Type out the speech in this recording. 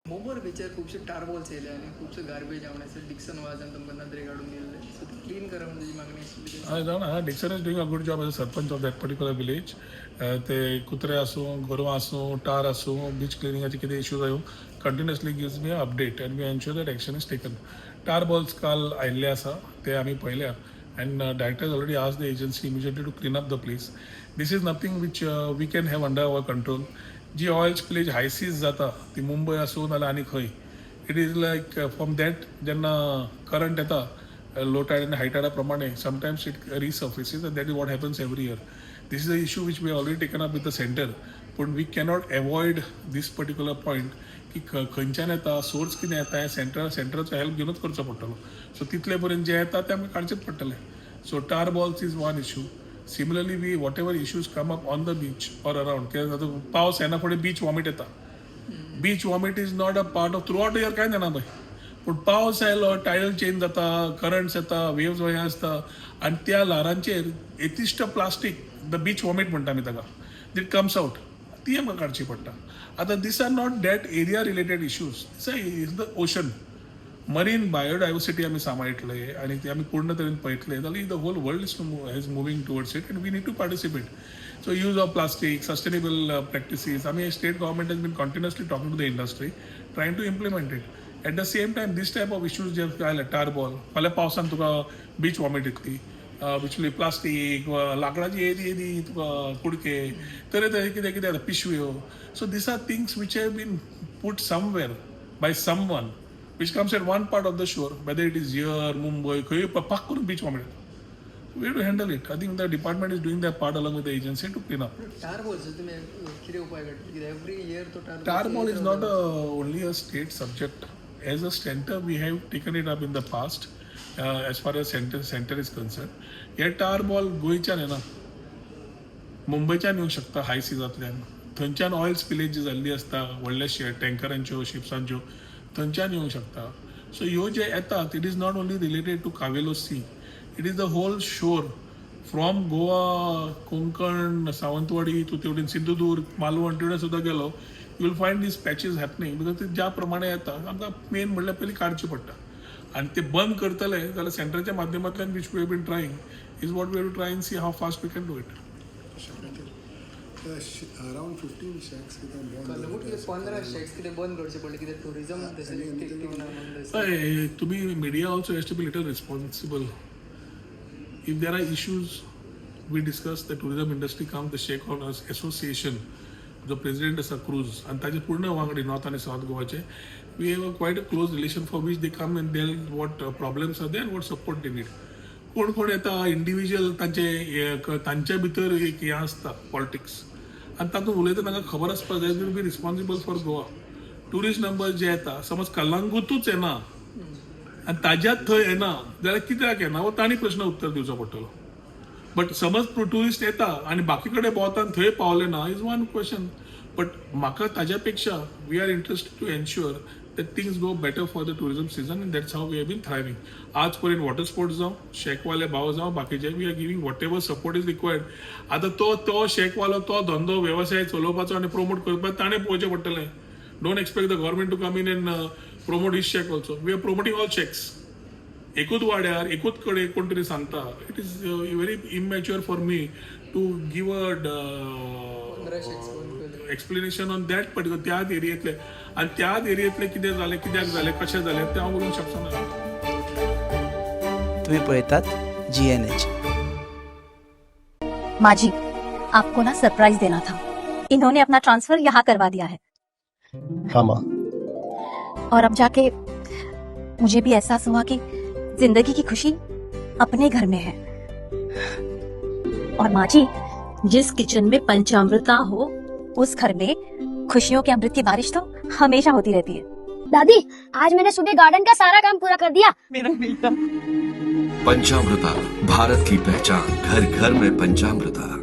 मोबर बीचार खूपशे टारबॉल्स येयले आनी खूपशे गार्बेज आवण्याचे डिक्सन वाजान तुमकां नदरे काडून दिल्ले सो ते क्लीन करा म्हणजे मागणी आशिल्ली. I don't know. Dixon is doing a good job as a sarpanch of that particular village. ते कुत्रे आसूं, गोरवां आसूं, टार आसूं, बीच क्लिनिंगाचे कितें इश्यूज आयो continuously gives me update and we ensure that action is taken. Tar balls काल आयिल्ले आसा ते आमी पळयल्या and director has already asked the agency immediately to clean up the place. This is nothing which we can have under our control. जी oil spillage high seas जाता ती मुंबय आसूं नाल्यार आनी खंय it is like from that जेन्ना current येता low tide आनी हाय टायडा प्रमाणे sometimes it resurfaces and that is what happens every year. This is a issue which we already taken up with the centre पूण we cannot avoid this particular point की खंयच्यान येता source कितें येता हें सेंटराचो हेल्प घेवनूच करचो पडटलो. सो तितले पर्यंत जे येता ते आमकां काडचेच पडटले. सो टार balls is one issue. Similarly, whatever issues come up on the beach or around, पावस येना फुडें बीच वॉमिट येता. Beach vomit is not a part of throughout year कांय जायना पळय पूण पावस आयलो टायडल चेंज जाता करंट्स येता वेव्स वय आसता आनी त्या ल्हारांचेर एथिस्ट प्लास्टीक द बीच वॉमिट म्हणटा आमी ताका दीट कम्स आउट ती आमकां काडची पडटा. आतां these are not that area related issues this is the ocean. Marine biodiversity आमी सांबाळटले आनी ती आमी पूर्ण तरेन पळयतले जाल्यार the whole world is moving towards it and we need to participate. So use of plastic sustainable practices आमी state government has been continuously talking to the industry trying to implement it. At the same time this type of issues जे आयले टार ball फाल्यां पावसान तुका beach vomit येतली विचली plastic लाकडाची येदी तुका कुडके तरे कितें कितें जाता पिशव्यो. So these are things which have been put somewhere by someone which comes at one part of the shore, whether it is here, Mumbai, खंय पाक करून beach vomit. We have to handle it. I think the department is doing their part along with the agency to clean up. Tarballs तुमी कितें उपाय करता कित्याक every year तो Tar ball is not only a state subject. As a center, we have taken it up in the past as far as center is concerned. हे tar ball गोंयच्यान येना मुंबयच्यान येवंक शकता हाय सिजांतल्यान थंयच्यान ऑयल स्पिलेज जी जाल्ली आसता व्हडल्या टँकरांच्यो शिप्सांच्यो थंयच्यान येवंक शकता. सो ह्यो जे येतात it is not only related to Cavelossim it is the whole shore from Goa Konkan Sawantwadi to तेवटेन सिंधुदूर्ग मालवण तेवटेन सुद्दां गेलो you will find these patches happening because ते ज्या प्रमाणे येता आमकां मेन म्हणल्यार पयलीं काडची पडटा आनी ते बंद करतले जाल्यार सेंटराच्या माध्यमांतल्यान which we have been trying is what we have to try and see how fast we can do it. around 15 shacks कितें 15 शॅक्स कितें बंद करचे पडले कितें टुरिजम तुम्ही media also has to be little responsible. If there are issues, we discuss the tourism industry comes the shakeowners association. The president is a Cruz and ताजे पूर्ण वांगडी नॉर्थ आणि south गोवाचे we have quite a close relation for which they come and tell what problems are there and what support they need. कोण कोण येता individual तांचे भितर एक हें आसता पॉलिटिक्स आनी तातूंत उलयता तांकां खबर आसपाक जाय will be responsible for Goa. Tourist number जे येता समज कलंगूटूच येना आनी ताज्यात थंय येना जाल्यार कित्याक येना वो तांणी प्रश्न उत्तर दिवचो पडटलो. बट समज ट्युरिस्ट येता आनी बाकी कडेन भोंवता आनी थंय पावले ना इज वन क्वेश्चन. बट म्हाका ताज्या पेक्षा we are interested to ensure that things go better for the tourism season and that's how we have been thriving. आज पर्यंत वॉटर स्पोर्ट्स जावं शेकवाले भाव जावं बाकीचे we are giving whatever support is required. आतां तो शेकवालो तो धंदो वेवसाय चलोवपाचो आनी प्रमोट करपाक ताणें पळोवचें पडटलें. Don't expect the government to come in and promote his shack also. We are promoting all shacks. एकूच वाड्यार एकूच कडेन कोण तरी सांगता it is very immature for me to give explanation on that particular त्याच एरियेतले आणि त्याच एरियेतले कितें जालें कित्याक जालें कशें जालें तें हांव उलोवंक शकना. तुम्ही पळयतात GNH. माजी आपको ना सरप्राइज देना था. इन्होंने अपना ट्रांसफर यहाँ करवा दिया है. हाँ माँ. और अब जाके मुझे भी एहसास हुआ कि जिंदगी की खुशी अपने घर में है. और माँ जी जिस किचन में पंचामृता हो उस घर में खुशियों के अमृत की बारिश तो हमेशा होती रहती है. दादी आज मैंने सुबह गार्डन का सारा काम पूरा कर दिया. मेरा बेटा. पंचामृता भारत की पहचान घर घर में पंचामृता.